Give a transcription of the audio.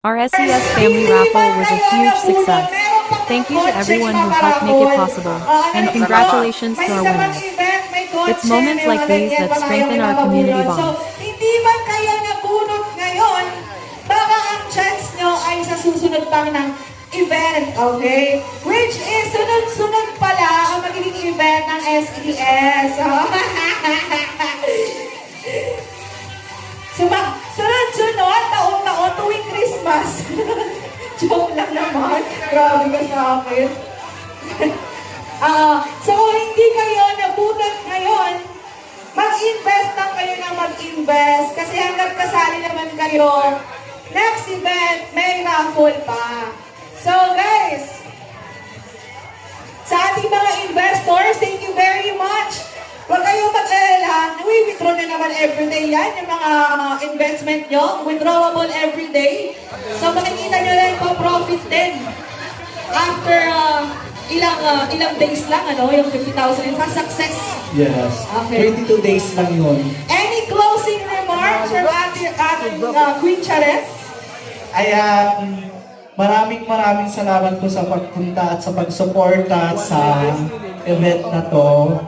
Our SES family raffle was a huge success. Thank you to everyone who helped make it possible, and congratulations to our winners. It's moments like these that strengthen our community bonds. Hindi man kayo nabunot ngayon, baka ang chance nyo ay sa susunod pang ng event, okay? Which is sunod-sunod pala ang magiging event ng SES. Sunod-sunod, taon-taon, tuwing Christmas. Joke lang naman. Grabe ka sa akin. So, hindi kayo nabutan ngayon, mag-invest lang kayo ng mag-invest. Kasi hanggang kasali naman kayo, next event, may raffle pa. So, guys, sa ating mga investors, thank you very much. Huwag kayong mag-alala, withdraw na naman everyday yan, yung mga investment nyo, withdrawable everyday. So makikita nyo lang yung profit din. After ilang days lang, yung 50,000 yung success. Yes, Okay. 22 days lang yun. Any closing remarks from ating Queen Chares? Ayan, maraming salamat po sa pagpunta at sa pagsuporta sa event na to.